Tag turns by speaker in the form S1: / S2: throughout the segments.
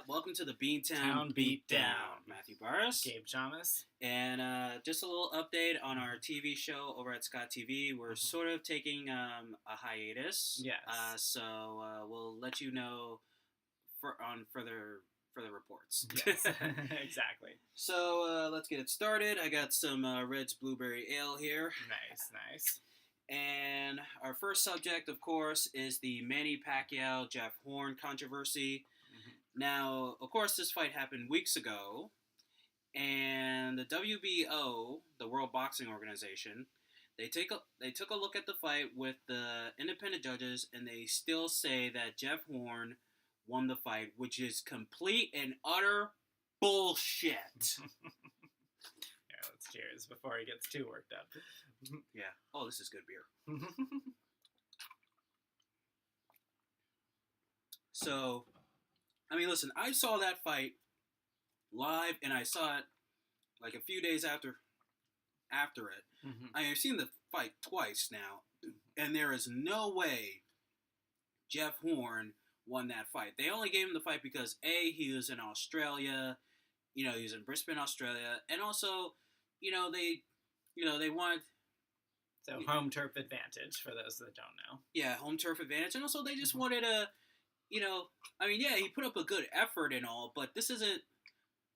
S1: Welcome to the Beantown Beatdown. Matthew Barris.
S2: Gabe Thomas.
S1: And just a little update on our TV show over at Scott TV. We're sort of taking a hiatus.
S2: Yes.
S1: So we'll let you know on further reports.
S2: Yes, exactly.
S1: So let's get it started. I got some Red's Blueberry Ale here.
S2: Nice.
S1: And our first subject, of course, is the Manny Pacquiao-Jeff Horn controversy. Now, of course, this fight happened weeks ago, and the WBO, the World Boxing Organization, they took a look at the fight with the independent judges, and they still say that Jeff Horn won the fight, which is complete and utter bullshit.
S2: Yeah, let's cheers before he gets too worked up.
S1: Yeah. Oh, this is good beer. So, I mean, listen, I saw that fight live, and I saw it like a few days after it.
S2: Mm-hmm.
S1: I have seen the fight twice now, and there is no way Jeff Horn won that fight. They only gave him the fight because, A, he was in Australia, he was in Brisbane, Australia, and also, they wanted...
S2: So, home turf advantage, for those that don't know.
S1: Yeah, home turf advantage, and also they just wanted a... he put up a good effort and all, but this isn't,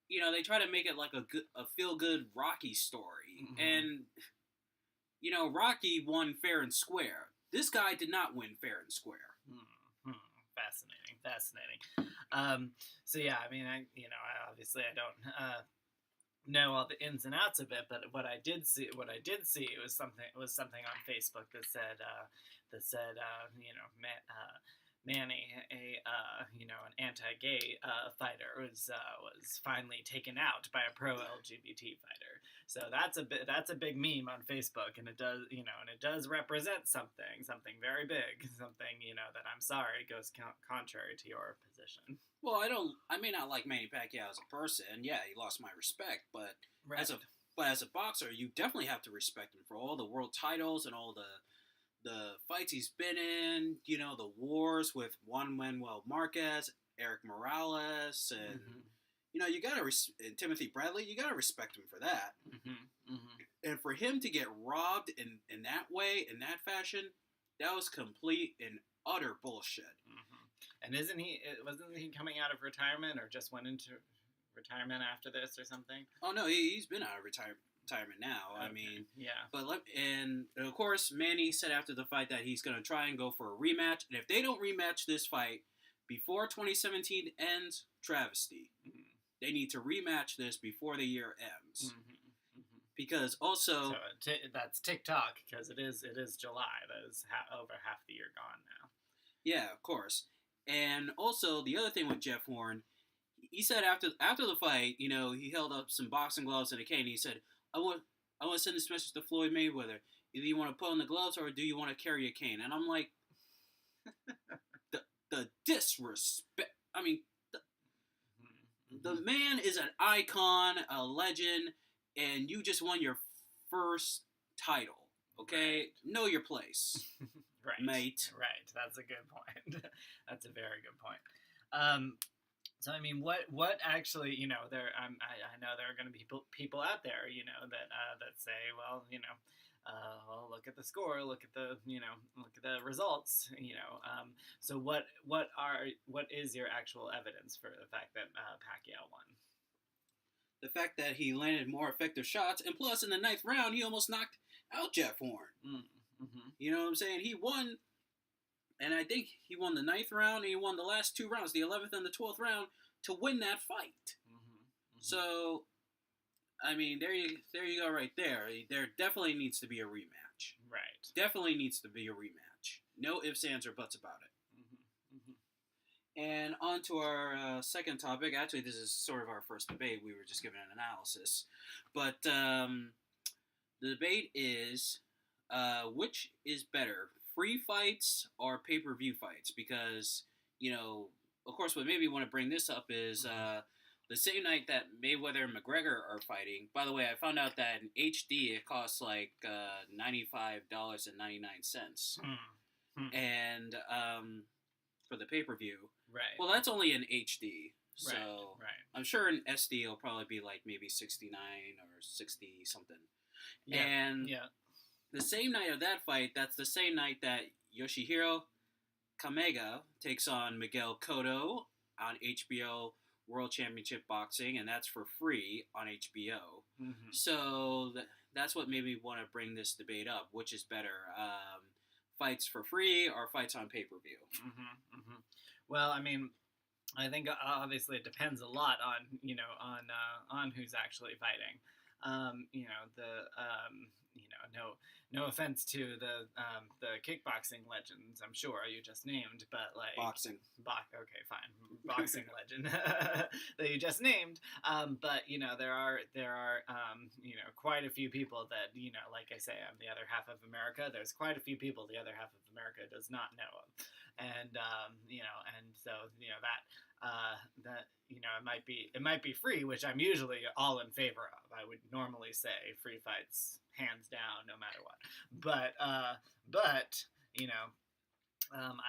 S1: they try to make it like a feel-good Rocky story.
S2: Mm-hmm.
S1: And, Rocky won fair and square. This guy did not win fair and square.
S2: Mm-hmm. Fascinating. So yeah, I mean, I obviously I don't know all the ins and outs of it, but what I did see was something on Facebook that said Manny, an anti-gay fighter, was finally taken out by a pro-LGBT fighter. So that's a big meme on Facebook, and it does represent something very big, something that I'm sorry goes contrary to your position.
S1: Well, I may not like Manny Pacquiao as a person. Yeah, he lost my respect, but
S2: right.
S1: as a boxer, you definitely have to respect him for all the world titles and all the fights he's been in, the wars with Juan Manuel Marquez, Eric Morales, and, you got to, and Timothy Bradley, you got to respect him for that. And for him to get robbed in that way, in that fashion, that was complete and utter bullshit.
S2: And wasn't he coming out of retirement or just went into retirement after this or something?
S1: Oh, no, he's been out of retirement now. Okay. I mean,
S2: yeah.
S1: But and of course, Manny said after the fight that he's going to try and go for a rematch. And if they don't rematch this fight before 2017 ends, travesty. They need to rematch this before the year ends. Because also,
S2: so that's TikTok, because it is July. That is over half the year gone now.
S1: Yeah, of course. And also the other thing with Jeff Horn, he said after the fight, he held up some boxing gloves and a cane. And he said, I want to send this message to Floyd Mayweather. Either you want to put on the gloves or do you want to carry a cane? And I'm like, the disrespect. I mean, the man is an icon, a legend, and you just won your first title. Okay, right. Know your place,
S2: right,
S1: mate.
S2: Right. That's a good point. That's a very good point. So I mean, what actually, there I know there are going to be people out there, that say, well, look at the score, look at the results, So what is your actual evidence for the fact that Pacquiao won?
S1: The fact that he landed more effective shots, and plus in the 9th round, he almost knocked out Jeff Horn. You know what I'm saying? He won. And I think he won the 9th round, and he won the last 2 rounds, the 11th and the 12th round, to win that fight. So, I mean, there you go, right there. There definitely needs to be a rematch.
S2: Right.
S1: Definitely needs to be a rematch. No ifs, ands, or buts about it. And on to our second topic. Actually, this is sort of our first debate. We were just giving an analysis. But the debate is which is better, free fights or pay per view fights? Because, of course, what made me want to bring this up is the same night that Mayweather and McGregor are fighting. By the way, I found out that in HD it costs like $95.99. And for the pay per view.
S2: Right.
S1: Well, that's only in HD. So
S2: right.
S1: I'm sure in SD it'll probably be like maybe 69 or 60 something.
S2: Yeah.
S1: And the same night of that fight, that's the same night that Yoshihiro Kamega takes on Miguel Cotto on HBO World Championship Boxing, and that's for free on HBO. So that's what made me want to bring this debate up. Which is better, fights for free or fights on pay-per-view?
S2: Well, I mean, I think obviously it depends a lot on on who's actually fighting. No offense to the kickboxing legends, I'm sure you just named, but like
S1: boxing.
S2: Okay, fine, boxing legend that you just named. But there are quite a few people that like I say, I'm the other half of America. There's quite a few people the other half of America does not know of, and and so that it might be free, which I'm usually all in favor of. I would normally say free fights hands down, no matter what. But I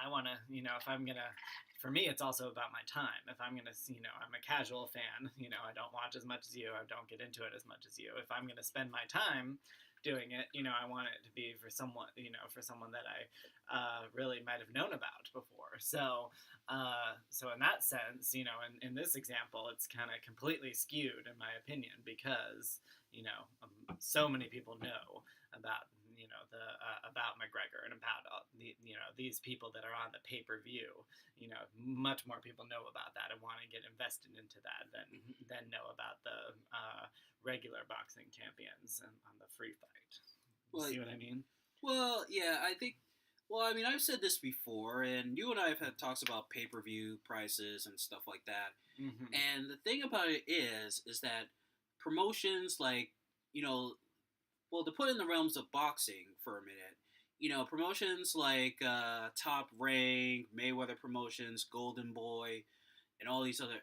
S2: want to, if I'm gonna, for me, it's also about my time. If I'm gonna, I'm a casual fan. I don't watch as much as you. I don't get into it as much as you. If I'm gonna spend my time doing it, I want it to be for someone, that I really might have known about before. So in that sense, in this example, it's kind of completely skewed in my opinion because so many people know about about McGregor and about these people that are on the pay-per-view. Much more people know about that and want to get invested into that than know about the regular boxing champions on the free fight. See what I mean?
S1: Well, yeah, I think. Well, I mean, I've said this before, and you and I have had talks about pay-per-view prices and stuff like that. And the thing about it is that promotions like, well, to put in the realms of boxing for a minute, promotions like Top Rank, Mayweather Promotions, Golden Boy, and all these other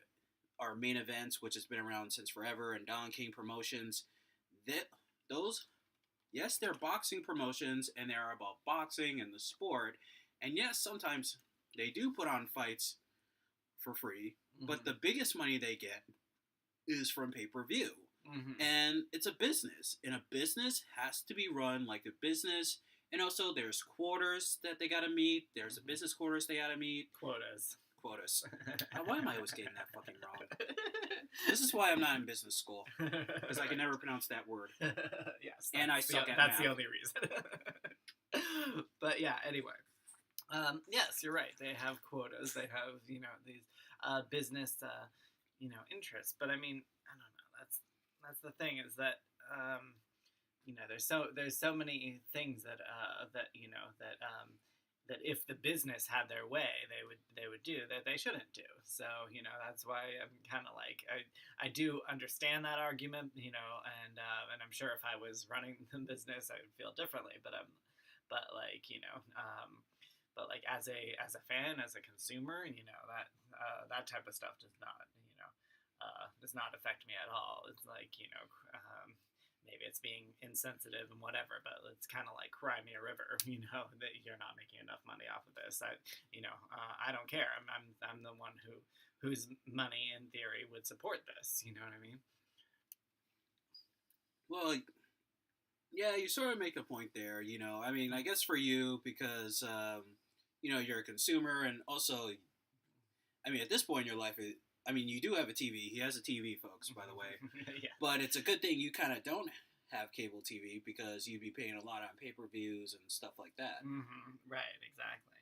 S1: are main events, which has been around since forever, and Don King Promotions, those. Yes, they're boxing promotions, and they're about boxing and the sport. And yes, sometimes they do put on fights for free, but the biggest money they get is from pay-per-view. And it's a business, and a business has to be run like a business. And also, there's quotas that they got to meet. There's a business quotas they got to meet.
S2: Quotas.
S1: Why am I always getting that fucking wrong? This is why I'm not in business school, because I can never pronounce that word.
S2: Yes,
S1: and I suck at
S2: that's
S1: math.
S2: the only reason. But yeah, anyway. Yes, you're right. They have quotas. They have these business interests. But I mean, I don't know. That's the thing is that there's so many things that that if the business had their way, they would do that they shouldn't do. So that's why I'm kind of like I do understand that argument, and I'm sure if I was running the business, I would feel differently. But as a fan, as a consumer, that type of stuff does not affect me at all. It's like maybe it's being insensitive and whatever, but it's kind of like cry me a river, that you're not making enough money off of this. I don't care. I'm the one whose money in theory would support this. You know what I mean?
S1: Well, yeah, you sort of make a point there. I mean, I guess for you because you're a consumer, and also, I mean, at this point in your life, you do have a TV. He has a TV, folks, by the way.
S2: Yeah.
S1: But it's a good thing you kind of don't have cable TV because you'd be paying a lot on pay-per-views and stuff like that.
S2: Right, exactly.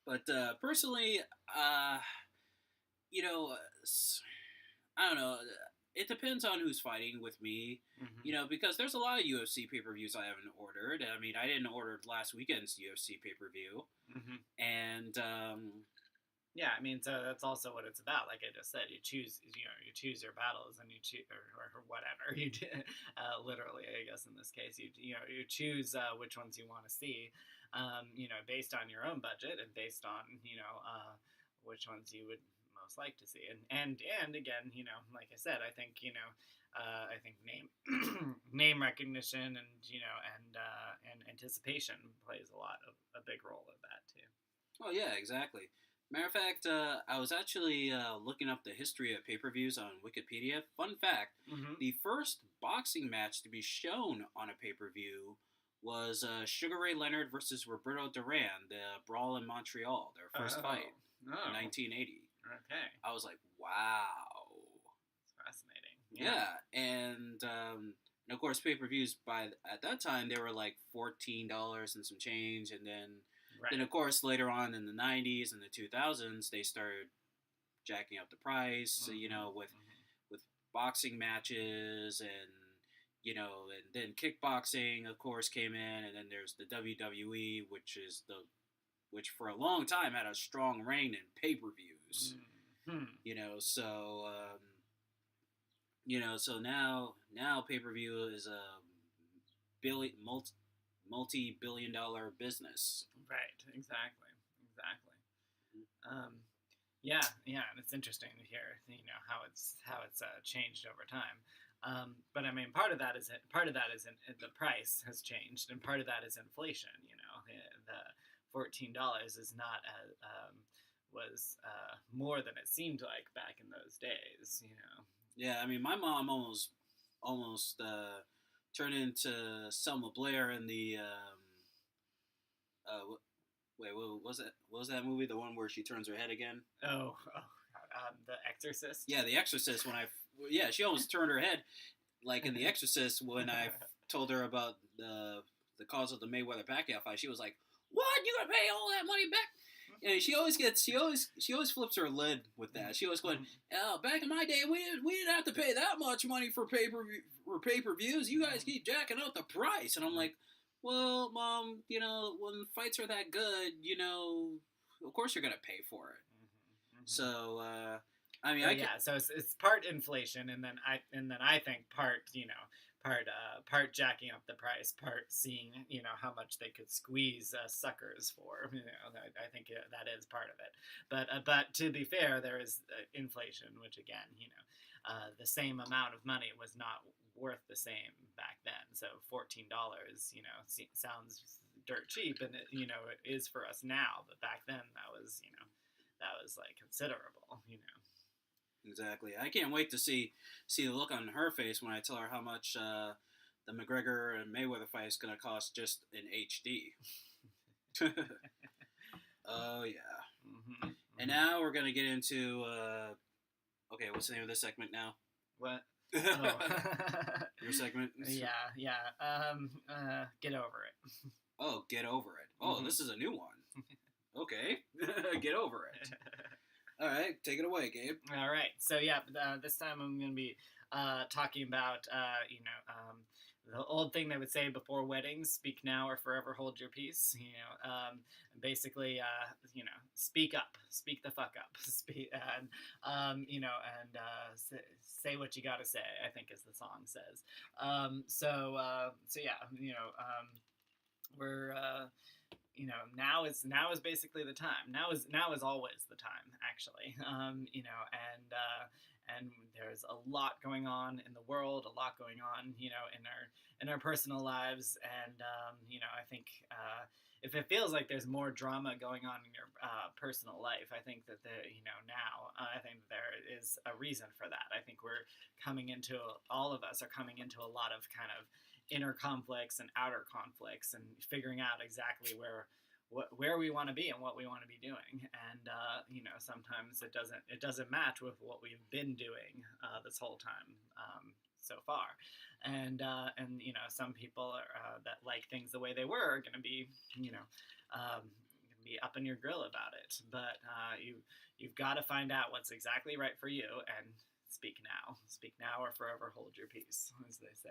S1: But personally, I don't know. it depends on who's fighting with me,
S2: Mm-hmm.
S1: because there's a lot of UFC pay-per-views I haven't ordered. I mean, I didn't order last weekend's UFC pay-per-view,
S2: Mm-hmm.
S1: and
S2: Yeah, I mean, so that's also what it's about. Like I just said, you choose your battles, and you choose or whatever you do. Literally, I guess in this case, you choose which ones you want to see, based on your own budget and based on which ones you would most like to see. And again, like I said, I think I think name name recognition and anticipation plays a big role of that too.
S1: oh yeah, exactly. Matter of fact, I was actually looking up the history of pay-per-views on Wikipedia. Fun fact:
S2: Mm-hmm.
S1: the first boxing match to be shown on a pay-per-view was Sugar Ray Leonard versus Roberto Duran, the Brawl in Montreal, their first fight in 1980.
S2: Okay.
S1: I was like, wow.
S2: It's fascinating.
S1: Yeah, and of course pay-per-views at that time they were like $14 and some change, and then
S2: Right.
S1: of course later on in the 90s and the 2000s they started jacking up the price,
S2: Mm-hmm.
S1: with boxing matches, and and then kickboxing of course came in, and then there's the WWE, which for a long time had a strong reign in pay-per-views.
S2: Mm-hmm.
S1: So now pay-per-view is a multi-billion-dollar business.
S2: Right. Exactly. Yeah, and it's interesting to hear how it's changed over time. But I mean, part of that is the price has changed, and part of that is inflation. The $14 is not was more than it seemed like back in those days.
S1: Yeah, I mean, my mom almost turned into Selma Blair in the wait, what was it? What was that movie? The one where she turns her head again?
S2: Oh, God. The Exorcist.
S1: Yeah, The Exorcist. She almost turned her head, like in The Exorcist, when I told her about the cause of the Mayweather Pacquiao fight. She was like, "What? You gonna pay all that money back?" And she always flips her lid with that. She always going, "Oh, back in my day, we didn't have to pay that much money for pay-per-views. You guys keep jacking up the price." And I'm like, "Well, Mom, when fights are that good, of course you're gonna pay for it."
S2: Mm-hmm.
S1: So, I mean,
S2: so it's part inflation, and then I think part part jacking up the price, part seeing how much they could squeeze suckers for. I think that is part of it. But to be fair, there is inflation, which again, the same amount of money was not worth the same back then. So $14, sounds dirt cheap, and it is for us now. But back then, that was like considerable.
S1: Exactly. I can't wait to see the look on her face when I tell her how much the McGregor and Mayweather fight is going to cost just in HD. Oh yeah.
S2: Mm-hmm.
S1: And now we're going to get into okay, what's the name of this segment now?
S2: What?
S1: Oh. Your segment?
S2: Yeah. Get over it.
S1: Oh, get over it. Oh,
S2: Mm-hmm.
S1: This is a new one. Okay. Get over it. All right, take it away, Gabe.
S2: All right. So yeah, this time I'm going to be talking about the old thing they would say before weddings: "Speak now or forever hold your peace." Basically, speak up, speak the fuck up, speak, and say what you got to say, I think, as the song says. So yeah, we're. Now is basically the time. Now is always the time, actually. And there's a lot going on in the world, a lot going on, in our personal lives, and I think if it feels like there's more drama going on in your personal life, I think that now I think there is a reason for that. I think all of us are coming into a lot of kind of inner conflicts and outer conflicts, and figuring out exactly where we want to be and what we want to be doing. And sometimes it doesn't match with what we've been doing this whole time so far. And some people that like things the way they were are going to be be up in your grill about it. But you've got to find out what's exactly right for you, and speak now or forever hold your peace, as they say.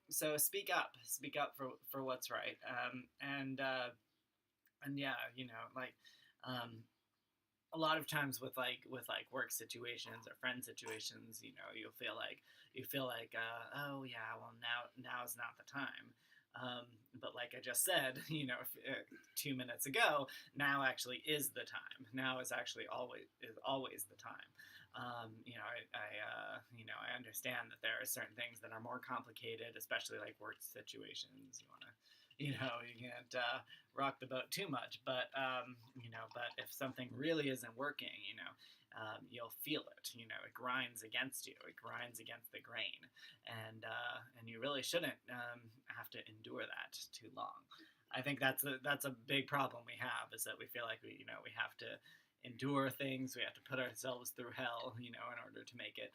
S2: So speak up for what's right. And yeah, a lot of times with work situations or friend situations, you feel like oh yeah, well now's not the time. But like I just said, 2 minutes ago, now actually is the time. Now is actually always the time. I understand that there are certain things that are more complicated, especially like work situations. You can't rock the boat too much, but if something really isn't working, you'll feel it. It grinds against you. It grinds against the grain, and you really shouldn't have to endure that too long. I think that's a big problem we have, is that we feel like we have to endure things. We have to put ourselves through hell, in order to make it.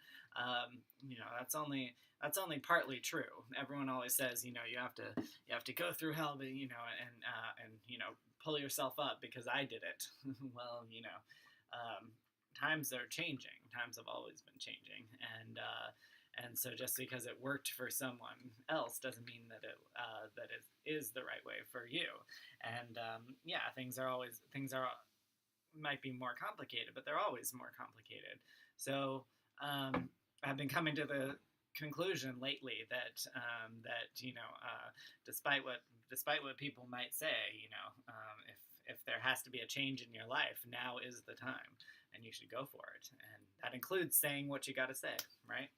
S2: That's only partly true. Everyone always says, you have to go through hell, but and pull yourself up because I did it. Well, times are changing. Times have always been changing, and so just because it worked for someone else doesn't mean that it is the right way for you. And things might be more complicated, but they're always more complicated. So I've been coming to the conclusion lately that despite what people might say, if there has to be a change in your life, now is the time, and you should go for it. And that includes saying what you got to say, right?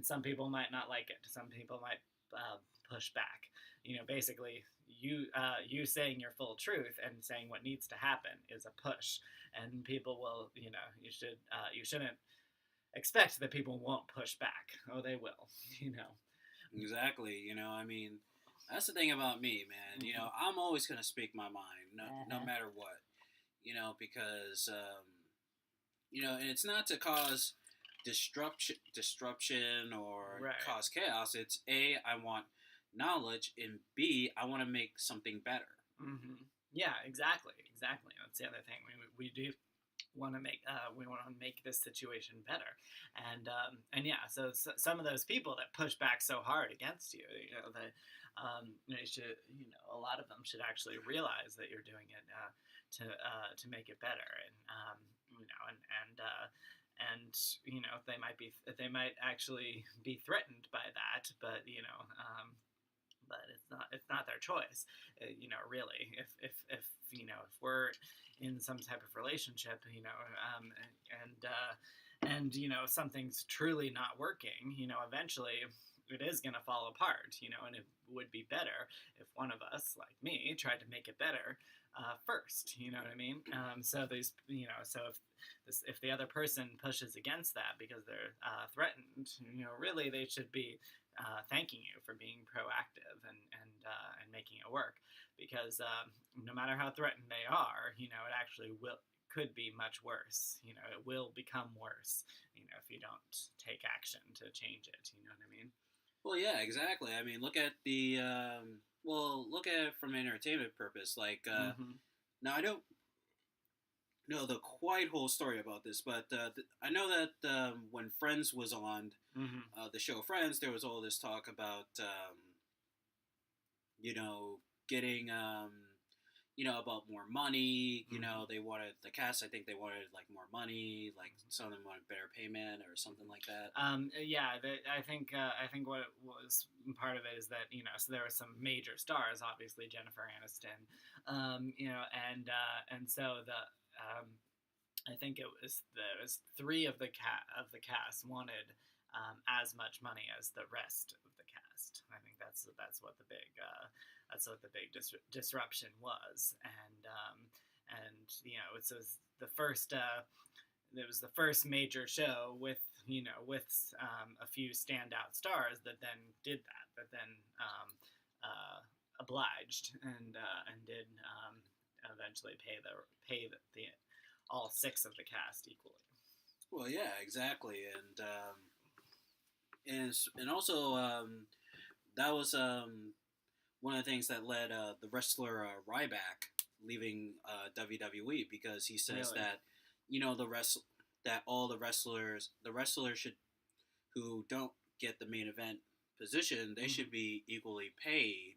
S2: Some people might not like it. Some people might push back. Basically, you saying your full truth and saying what needs to happen is a push, and people will, you shouldn't expect that people won't push back. Oh, they will,
S1: Exactly. That's the thing about me, man.
S2: Mm-hmm.
S1: I'm always gonna speak my mind, no matter what. Because and it's not to cause disruption or
S2: Right.
S1: cause chaos. It's A, I want knowledge, and B, I want to make something better.
S2: Mm-hmm. Yeah, exactly. That's the other thing. We do want to make this situation better, and yeah. So some of those people that push back so hard against you, they should, a lot of them should actually realize that you're doing it to make it better, they might actually be threatened by that, but but it's not their choice, really. If we're in some type of relationship, and something's truly not working, eventually it is going to fall apart, and it would be better if one of us, like me, tried to make it better first, you know what I mean? So if the other person pushes against that because they're threatened, really they should be thanking you for being proactive and making it work, because no matter how threatened they are, it actually could be much worse. It will become worse, if you don't take action to change it. You know what I mean?
S1: Well, yeah, exactly. I mean, look at look at it from an entertainment purpose. Like, now I don't know the quite whole story about this, but I know that when Friends was on, the show Friends, there was all this talk about, getting, about more money. They wanted, the cast, I think they wanted like more money, like some of them wanted better payment or something like that.
S2: I think what was part of it is that so there were some major stars, obviously Jennifer Aniston, and so I think there was 3 of the cast wanted as much money as the rest of the cast. I think that's what the big disruption was, and it was the first. It was the first major show with a few standout stars that then did that then obliged and did eventually pay the all 6 of the cast equally.
S1: Well, yeah, exactly, and also that was one of the things that led the wrestler Ryback leaving WWE, because he says
S2: Really?
S1: that that all the wrestlers should who don't get the main event position, they should be equally paid.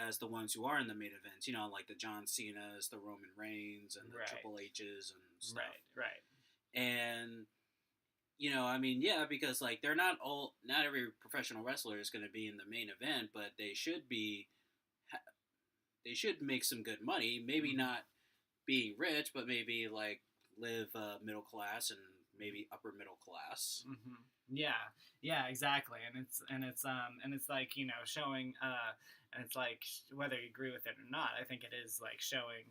S1: As the ones who are in the main events, like the John Cena's, the Roman Reigns, and the
S2: Right.
S1: Triple H's and stuff.
S2: Right.
S1: And because like not every professional wrestler is going to be in the main event, but they should make some good money. Maybe not being rich, but maybe like live middle class and maybe upper middle class.
S2: Yeah, exactly. And it's like, showing, and it's like, whether you agree with it or not, I think it is like showing,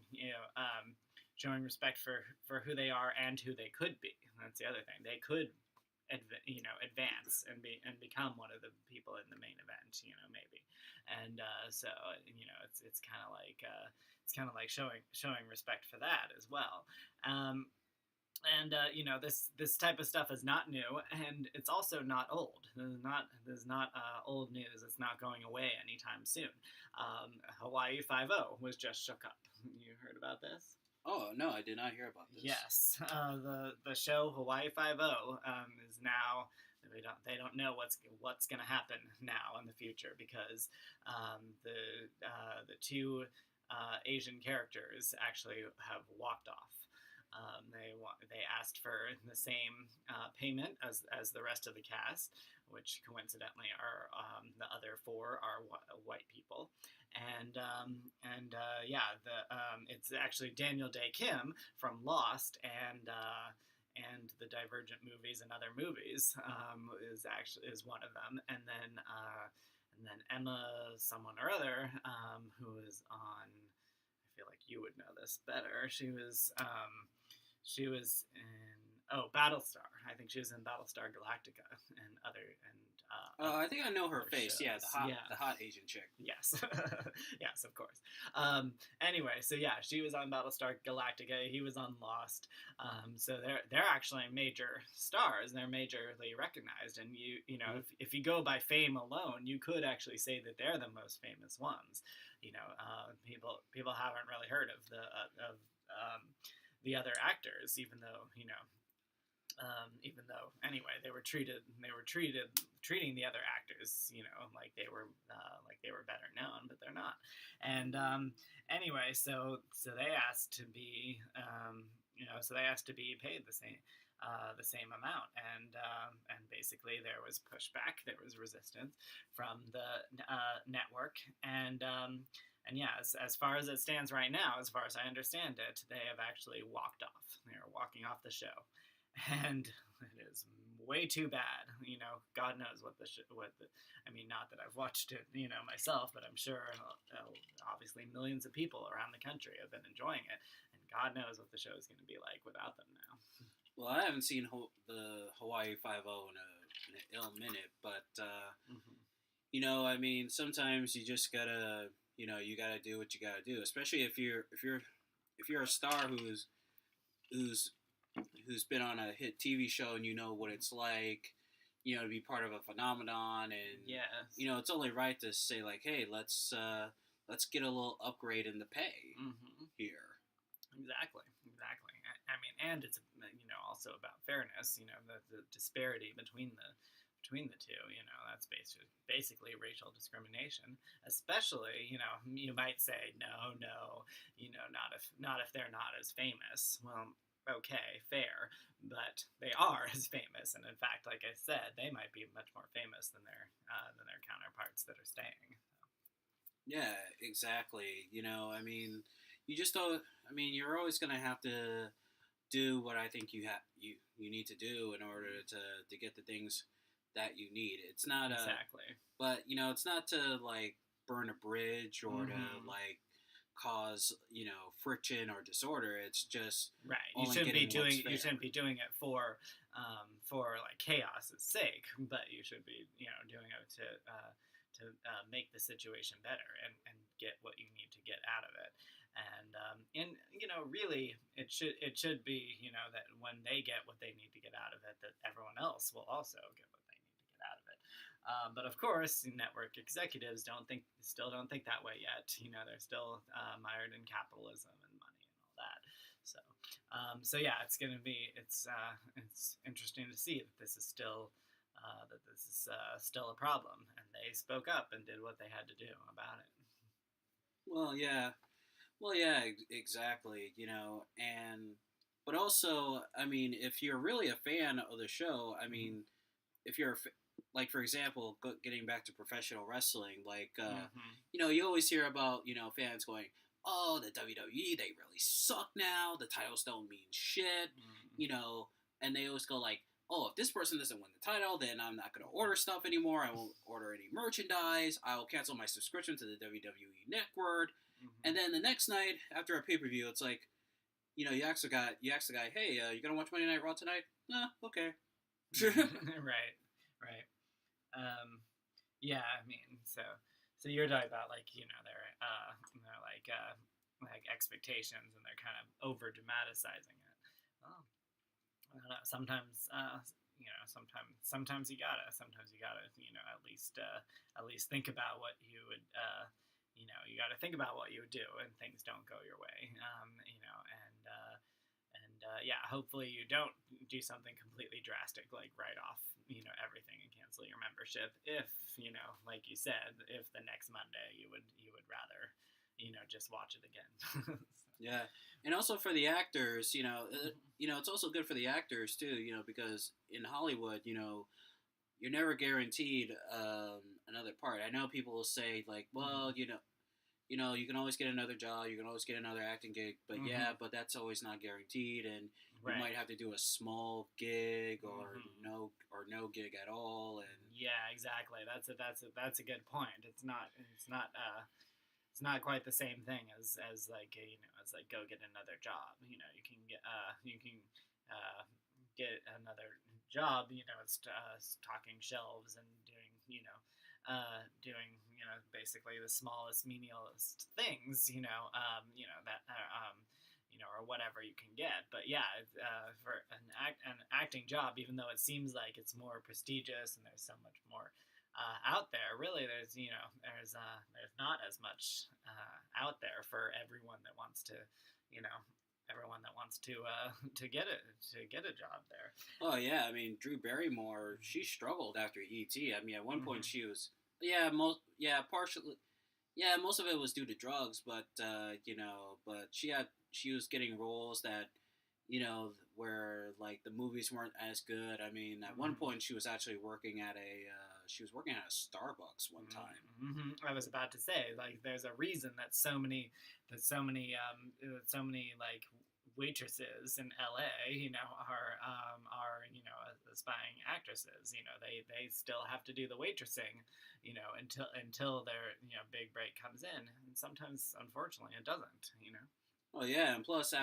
S2: showing respect for who they are and who they could be. That's the other thing. They could, advance and become one of the people in the main event, maybe. And so, it's kind of like showing respect for that as well. This type of stuff is not new, and it's also not old. This is not old news. It's not going away anytime soon. Hawaii 5-0 was just shook up. You heard about this?
S1: Oh no, I did not hear about this.
S2: Yes, the show Hawaii 5-0 is now. They don't know what's going to happen now in the future, because the two Asian characters actually have walked off. They asked for the same payment as the rest of the cast, which coincidentally are the other four are white people, and it's actually Daniel Day Kim from Lost and the Divergent movies and other movies is one of them, and then Emma someone or other who is on. I feel like you would know this better. She was in Battlestar. I think she was in Battlestar Galactica and other
S1: I think I know her face.
S2: shows.
S1: Yeah, the hot Asian chick.
S2: Yes, yes, of course. Anyway, so yeah, she was on Battlestar Galactica. He was on Lost. So they're actually major stars. They're majorly recognized, and if you go by fame alone, you could actually say that they're the most famous ones. People haven't really heard of the other actors, even though anyway they were treating the other actors like they were better known, but they're not. And anyway, so they asked to be paid the same amount, and basically there was pushback, there was resistance from the network, and yeah, as far as it stands right now, as far as I understand it, they have actually walked off. They are walking off the show, and it is way too bad. God knows what I mean, not that I've watched it, myself, but I'm sure, obviously, millions of people around the country have been enjoying it, and God knows what the show is going to be like without them now.
S1: Well, I haven't seen the Hawaii 5-0 in an ill minute, but I mean, sometimes you just gotta. You gotta do what you gotta do, especially if you're a star who's been on a hit TV show and you know what it's like, to be part of a phenomenon, and
S2: yes.
S1: It's only right to say like, hey, let's get a little upgrade in the pay here. Exactly.
S2: I mean, and it's also about fairness. The disparity between the two, that's basically racial discrimination. Especially, you might say no, not if they're not as famous. Well, okay, fair, but they are as famous, and in fact, like I said, they might be much more famous than their counterparts that are staying.
S1: Yeah, exactly. I mean, you just don't. I mean, you're always gonna have to do what I think you need to do in order to get the things that you need. It's not
S2: exactly.
S1: But it's not to like burn a bridge or to like cause friction or disorder. It's just
S2: right. You shouldn't be doing it for like chaos's sake, but you should be doing it to make the situation better and get what you need to get out of it. And really, it should be that when they get what they need to get out of it, that everyone else will also get what they need to get out of it. But of course, network executives still don't think that way yet. They're still mired in capitalism and money and all that. So yeah, it's interesting to see that this is still a problem, and they spoke up and did what they had to do about it.
S1: Well, yeah. Well, yeah, exactly. But also, I mean, if you're really a fan of the show, I mean, if you're like, for example, getting back to professional wrestling, like, you always hear about, fans going, "Oh, the WWE, they really suck now. The titles don't mean shit," and they always go like, "Oh, if this person doesn't win the title, then I'm not going to order stuff anymore. I won't order any merchandise. I'll cancel my subscription to the WWE Network." And then the next night after a pay-per-view, it's like, you ask the guy, "Hey, you gonna watch Monday Night Raw tonight?" "No, okay."
S2: Right. Yeah, I mean, so you're talking about like like expectations, and they're kind of over dramatizing it. Well, I don't know. Sometimes you gotta at least think about what you would you got to think about what you would do when things don't go your way. Yeah, hopefully you don't do something completely drastic, like write off, everything and cancel your membership. If, like you said, if the next Monday you would rather, just watch it again.
S1: Yeah. And also for the actors, it's also good for the actors too, because in Hollywood, you're never guaranteed another part. I know people will say like, well, you can always get another job, you can always get another acting gig, but but that's always not guaranteed, and you might have to do a small gig or no gig at all. And
S2: yeah, exactly. That's a good point. It's not quite the same thing as like go get another job. You can get another job. It's stocking shelves and doing basically the smallest, menialest things, or whatever you can get. But yeah, for an acting job, even though it seems like it's more prestigious and there's so much more out there, really, there's not as much out there for everyone that wants to, to get a job there.
S1: Oh yeah, I mean Drew Barrymore, she struggled after E.T. I mean at one point she was partially most of it was due to drugs, but but she was getting roles that where like the movies weren't as good. I mean at one point she was actually working at a Starbucks one time.
S2: I was about to say, like, there's a reason that so many like waitresses in LA, are aspiring actresses. They still have to do the waitressing, until their big break comes in, and sometimes unfortunately it doesn't.
S1: Oh yeah, and plus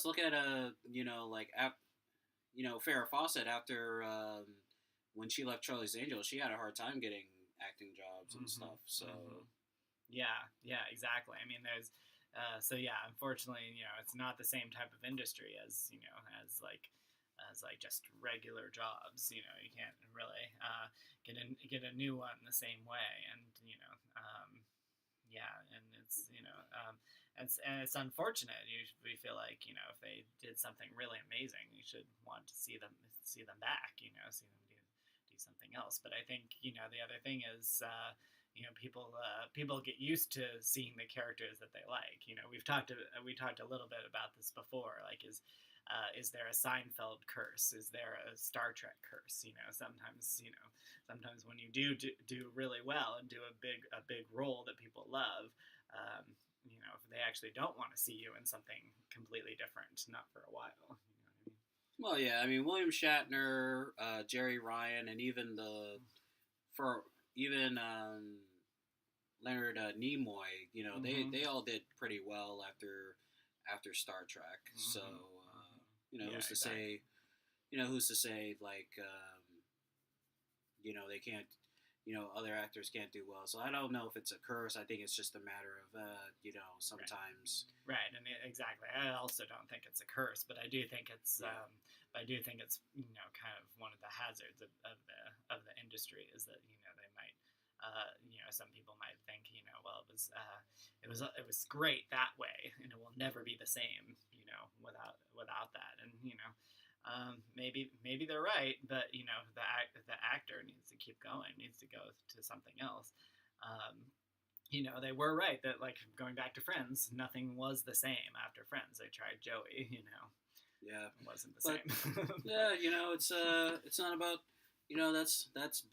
S1: look at Farrah Fawcett after when she left Charlie's Angels, she had a hard time getting acting jobs and stuff. So
S2: yeah, exactly. I mean, there's unfortunately, it's not the same type of industry as as just regular jobs. You can't really get a new one the same way, and and it's unfortunate. We feel like if they did something really amazing, you should want to see them back. See them do something else. But I think the other thing is people get used to seeing the characters that they like. We talked a little bit about this before. Like, is there a Seinfeld curse? Is there a Star Trek curse? Sometimes when you do really well and do a big role that people love, they actually don't want to see you in something completely different, not for a while. You know what I mean?
S1: Well, yeah, I mean William Shatner, Jerry Ryan, and even Leonard Nimoy, they all did pretty well after Star Trek. So who's to say, like they can't, other actors can't do well. So I don't know if it's a curse. I think it's just a matter of sometimes.
S2: Right, and exactly. I also don't think it's a curse, but I do think it's kind of one of the hazards of the industry is that they might some people might think, well, it was great that way, and it will never be the same, without that. And maybe they're right, but the actor needs to keep going, needs to go to something else. They were right that, like, going back to Friends, nothing was the same after Friends. They tried Joey,
S1: Yeah,
S2: it wasn't the same.
S1: Yeah, it's not about, that's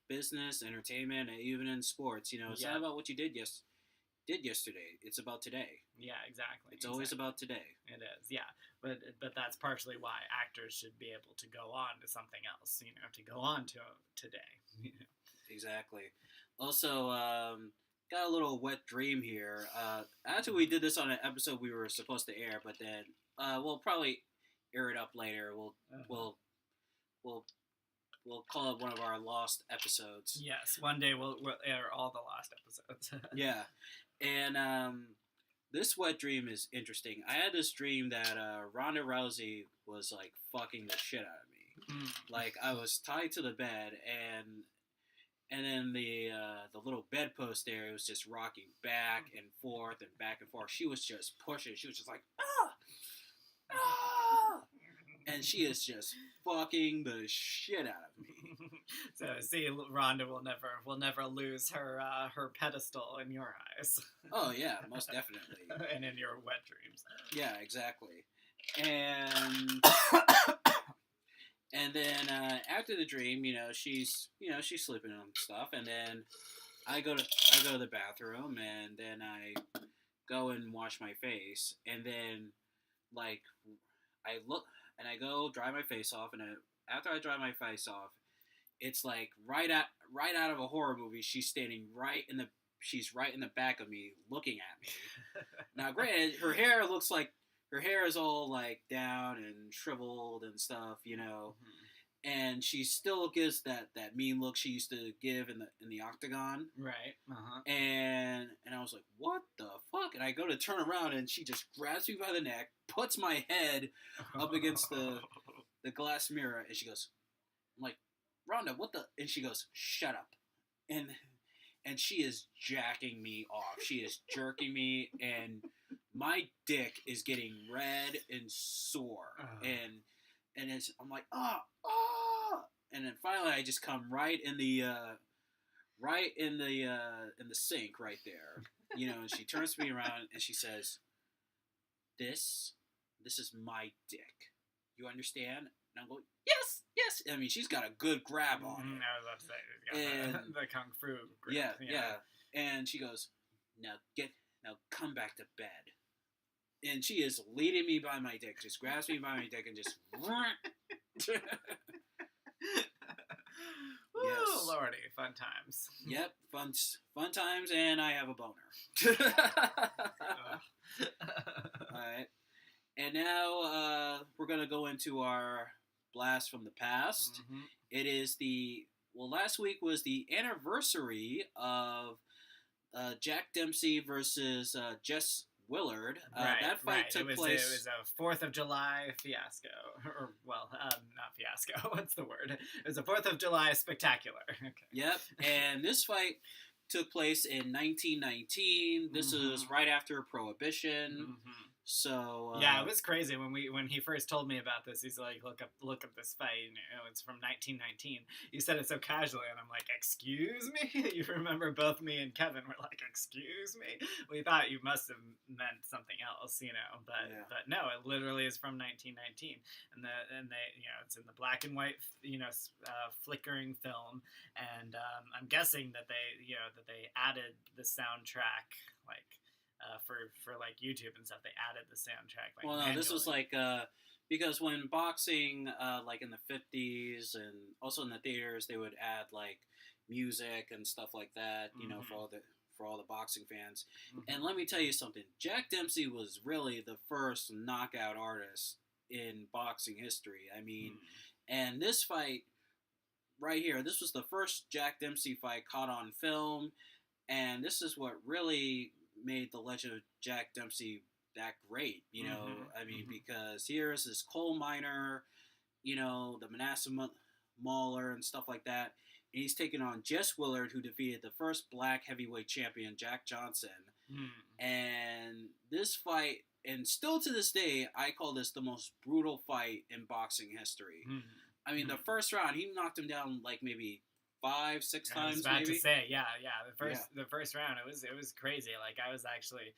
S1: business, entertainment, and even in sports. It's not about what you did yesterday. It's about today.
S2: Yeah, exactly.
S1: It's always about today.
S2: It is, yeah. But that's partially why actors should be able to go on to something else, to go on to today.
S1: Exactly. Also, got a little wet dream here. Actually, we did this on an episode we were supposed to air, but then we'll probably air it up later. We'll call it one of our lost episodes.
S2: Yes, one day we'll air all the lost episodes.
S1: Yeah, and this wet dream is interesting. I had this dream that Ronda Rousey was like fucking the shit out of me. Like, I was tied to the bed, and then the little bedpost there, it was just rocking back and forth and back and forth. She was just pushing. She was just like, and she is just fucking the shit out of me.
S2: So, see, Rhonda will never lose her pedestal in your eyes.
S1: Oh yeah, most definitely.
S2: And in your wet dreams.
S1: Yeah, exactly. And then after the dream, she's sleeping and stuff, and then I go to the bathroom, and then I go and wash my face, and then like I look and I go dry my face off, and after I dry my face off, it's like right out of a horror movie. She's right in the back of me, looking at me. Now, granted, her hair is all like down and shriveled and stuff, and she still gives that mean look she used to give in the octagon.
S2: Right. Uh-huh.
S1: And I was like, what the fuck? And I go to turn around, and she just grabs me by the neck, puts my head up against the glass mirror, and she goes, I'm like, Rhonda, what the? And she goes, shut up. And she is jacking me off. She is jerking me, and my dick is getting red and sore. And I'm like, and then finally I just come right in the sink right there, and she turns me around and she says, this is my dick. You understand? And I'm going, yes. I mean, she's got a good grab on it.
S2: I was about to say, the kung fu grip.
S1: Yeah. And she goes, now come back to bed. And she is leading me by my dick, just grabs me by my dick and just.
S2: Woo, yes. Lordy, fun times.
S1: Yep, fun times, and I have a boner. Alright. And now we're going to go into our blast from the past. Mm-hmm. It is last week was the anniversary of Jack Dempsey versus Jess Willard. That fight took place.
S2: It was a 4th of July fiasco. Or, well, not fiasco. What's the word? It was a 4th of July spectacular. Okay.
S1: Yep. And this fight took place in 1919. This is right after Prohibition. Mm-hmm. So
S2: yeah, it was crazy when he first told me about this. He's like, look up this fight. It's from 1919. He said it so casually, and I'm like, excuse me? You remember both me and Kevin were like, excuse me? We thought you must have meant something else, but no, it literally is from 1919, and they it's in the black and white flickering film, and I'm guessing that they added the soundtrack like. For like YouTube and stuff, they added the soundtrack. Like, manually.
S1: This was like because when boxing, like in the 50s and also in the theaters, they would add like music and stuff like that. For all the boxing fans. Mm-hmm. And let me tell you something: Jack Dempsey was really the first knockout artist in boxing history. I mean, and this fight right here, this was the first Jack Dempsey fight caught on film, and this is what really made the legend of Jack Dempsey that great, I mean, because here's this coal miner, the Manasseh Mauler and stuff like that. he's taking on Jess Willard, who defeated the first black heavyweight champion, Jack Johnson. And this fight, and still to this day, I call this the most brutal fight in boxing history. I mean, the first round, he knocked him down like maybe 5, 6 times.
S2: I was about
S1: maybe.
S2: to say, the first round, it was crazy. Like I was actually,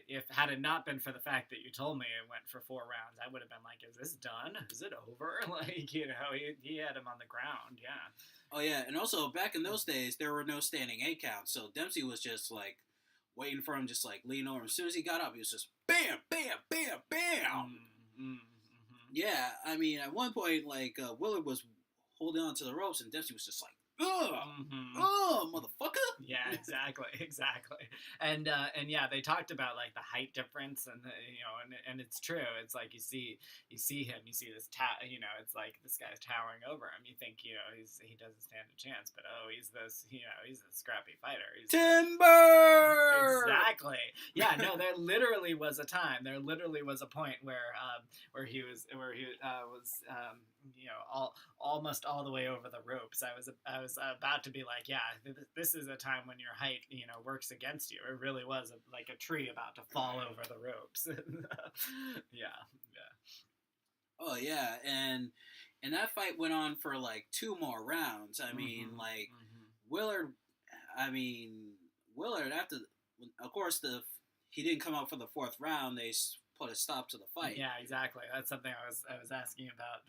S2: if had it not been for the fact that you told me it went for 4 rounds, I would have been like, is this done? Is it over? Like, you know, he had him on the ground. Yeah.
S1: Oh yeah, and also back in those days, there were no standing 8 counts, so Dempsey was just like waiting for him, just like leaning over. As soon as he got up, he was just bam, bam, bam, bam. Yeah, I mean, at one point, like Willard was holding on to the ropes, and Dempsey was just like, ugh, motherfucker.
S2: Yeah, exactly. And yeah, they talked about like the height difference, and and it's true. It's like you see him, you see this it's like this guy's towering over him. You think he doesn't stand a chance, but he's this he's a scrappy fighter. He's
S1: Timber.
S2: Exactly. Yeah. No, there literally was a time. There literally was a point where he was almost all the way over the ropes. I was about to be like, yeah, this is a time when your height, works against you. It really was like a tree about to fall over the ropes. Yeah.
S1: Oh yeah, and that fight went on for like 2 more rounds. I mean, like Willard. I mean, Willard after, of course, he didn't come out for the 4th round. They put a stop to the fight.
S2: Yeah, exactly. That's something I was asking about.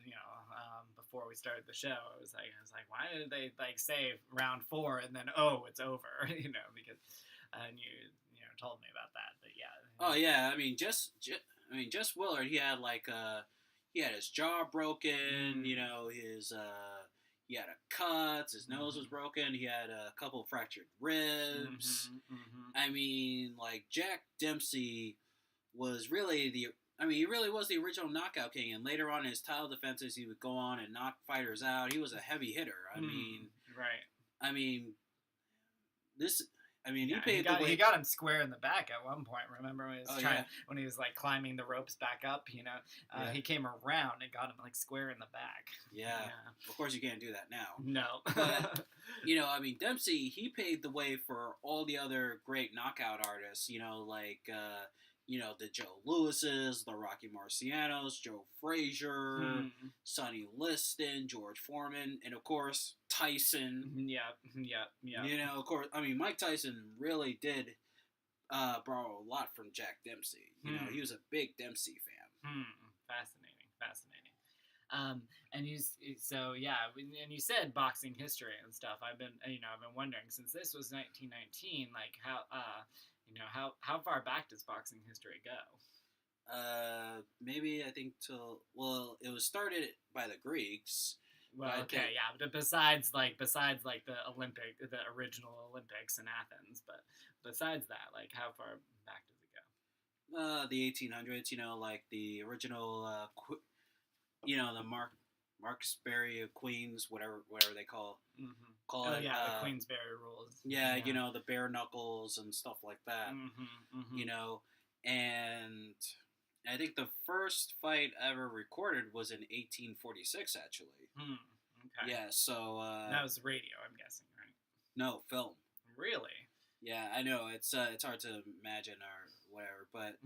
S2: Before we started the show, I was like, why did they like say round 4 and then it's over? Because and you told me about that. But yeah.
S1: Oh yeah, I mean, just Willard. He had like he had his jaw broken. He had a cut. His nose was broken. He had a couple fractured ribs. I mean, like Jack Dempsey was really he really was the original knockout king. And later on in his title defenses, he would go on and knock fighters out. He was a heavy hitter. I mean,
S2: right.
S1: I mean, he
S2: paid the way. He got him square in the back at one point. Remember when he was when he was like climbing the ropes back up? He came around and got him like square in the back.
S1: Yeah. Of course, you can't do that now.
S2: No.
S1: But Dempsey, he paved the way for all the other great knockout artists. The Joe Lewises, the Rocky Marcianos, Joe Frazier, Sonny Liston, George Foreman, and of course Tyson.
S2: Yeah.
S1: Of course, Mike Tyson really did borrow a lot from Jack Dempsey. He was a big Dempsey fan.
S2: Fascinating. And you said boxing history and stuff. I've been wondering, since this was 1919, like how far back does boxing history go?
S1: Maybe I think it was started by the Greeks.
S2: Well, okay, yeah, but besides the original Olympics in Athens, but besides that, like how far back does it go?
S1: The 1800s, like the original, the Marcus Berry of Queens, whatever they call it.
S2: The Queensberry rules.
S1: Yeah, the bare knuckles and stuff like that. And I think the first fight ever recorded was in 1846, actually.
S2: Okay.
S1: Yeah, so...
S2: that was radio, I'm guessing, right?
S1: No, film.
S2: Really?
S1: Yeah, I know, it's hard to imagine or whatever, but,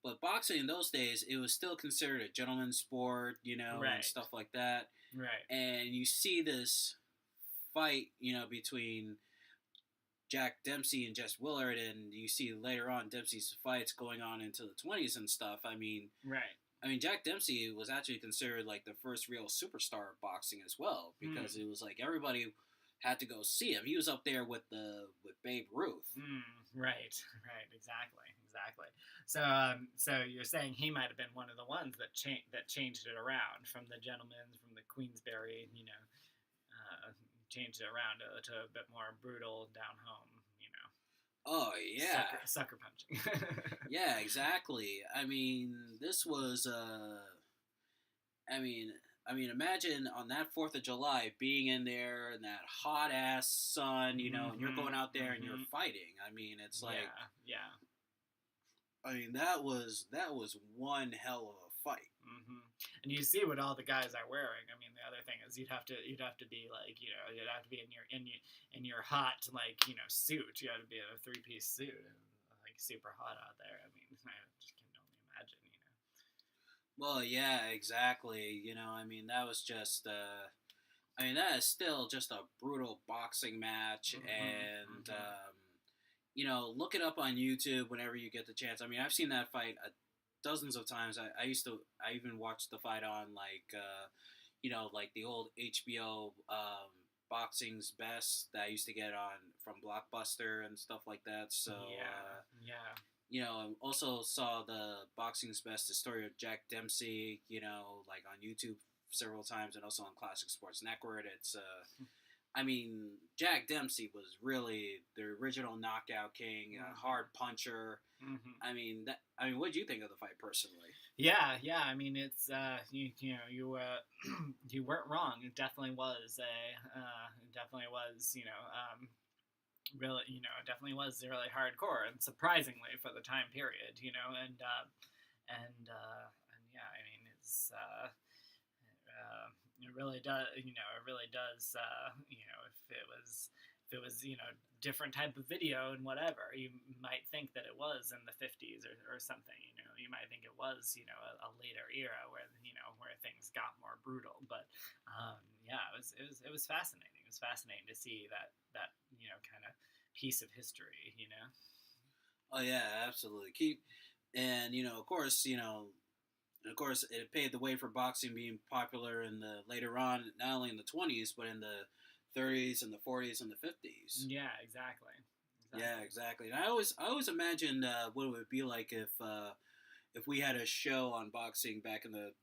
S1: but boxing in those days, it was still considered a gentleman's sport,
S2: right.
S1: and stuff like that.
S2: Right.
S1: And you see this fight, between Jack Dempsey and Jess Willard, and you see later on Dempsey's fights going on into the 20s and stuff.
S2: Right.
S1: Jack Dempsey was actually considered like the first real superstar of boxing as well, because it was like everybody had to go see him. He was up there with Babe Ruth.
S2: Right, exactly. So you're saying he might have been one of the ones that changed it around from the gentleman, from the Queensberry, changed it around to a bit more brutal down home,
S1: Oh yeah,
S2: sucker punching.
S1: Yeah, exactly. This was imagine on that 4th of July being in there in that hot ass sun, and you're going out there and you're fighting. It's like
S2: yeah.
S1: that was one hell of a fight.
S2: And you see what all the guys are wearing. I mean, the other thing is you'd have to be like, you know, you'd have to be in your hot, like, you know, suit. You have to be in a 3-piece suit and like super hot out there. I mean, I just can only imagine, you know.
S1: Well, yeah, exactly. You know, I mean, that was just. I mean, that is still just a brutal boxing match, and you know, look it up on YouTube whenever you get the chance. I mean, I've seen that fight dozens of times. I even watched the fight on like, you know, like the old HBO Boxing's Best that I used to get on from Blockbuster and stuff like that. So
S2: yeah.
S1: you know, I also saw the Boxing's Best, the story of Jack Dempsey, you know, like on YouTube several times, and also on Classic Sports Network. It's I mean, Jack Dempsey was really the original knockout king, a hard puncher. I mean, what did you think of the fight personally?
S2: Yeah. I mean, it's you know, you weren't wrong. It definitely was you know, really, you know, it definitely was really hardcore, and surprisingly for the time period, you know, and yeah, I mean, it's it really does, you know, you know, if it was, you know, different type of video and whatever, you might think that it was in the 50s or something, you know, you might think it was, you know, a later era where, you know, where things got more brutal, but yeah, it was fascinating. It was fascinating to see that, you know, kind of piece of history, you know.
S1: Oh yeah, absolutely. And you know, of course, you know, and of course, it paved the way for boxing being popular in the later on, not only in the 20s, but in the 30s and the 40s and the 50s.
S2: Yeah, exactly.
S1: Yeah, exactly. And I always imagined what it would be like if we had a show on boxing back in the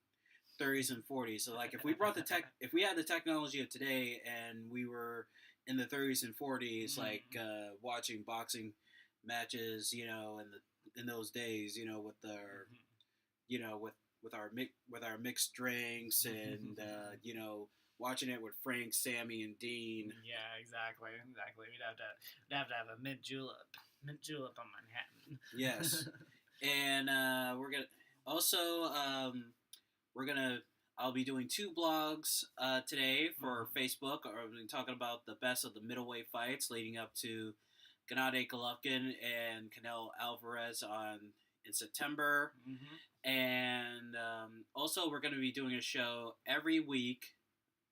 S1: 30s and 40s. So like if we brought if we had the technology of today and we were in the 30s and 40s, like watching boxing matches, you know, in those days, you know, with our, you know, with our mixed drinks and you know, watching it with Frank, Sammy, and Dean.
S2: Yeah, exactly. We'd have to have a mint julep on Manhattan.
S1: Yes, and I'll be doing 2 blogs today for Facebook. I'll be talking about the best of the middleweight fights leading up to Gennady Golovkin and Canelo Alvarez in September. And also, we're going to be doing a show every week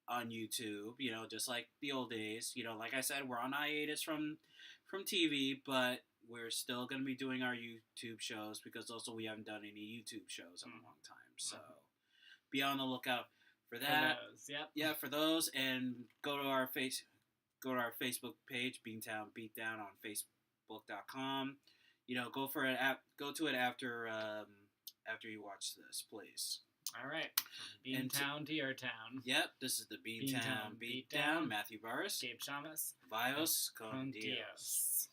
S1: on YouTube, you know, just like the old days. You know, like I said, we're on hiatus from TV, but we're still going to be doing our YouTube shows because also we haven't done any YouTube shows in a long time. So be on the lookout for that.
S2: For those, yep.
S1: Yeah, for those, and go to our Facebook page, Beatdown on Facebook.com. You know, go to it after you watch this, please.
S2: All right. Beantown to your town.
S1: Yep, this is the Beantown Beatdown. Matthew Burris.
S2: Gabe Shamus.
S1: Bios con Dios.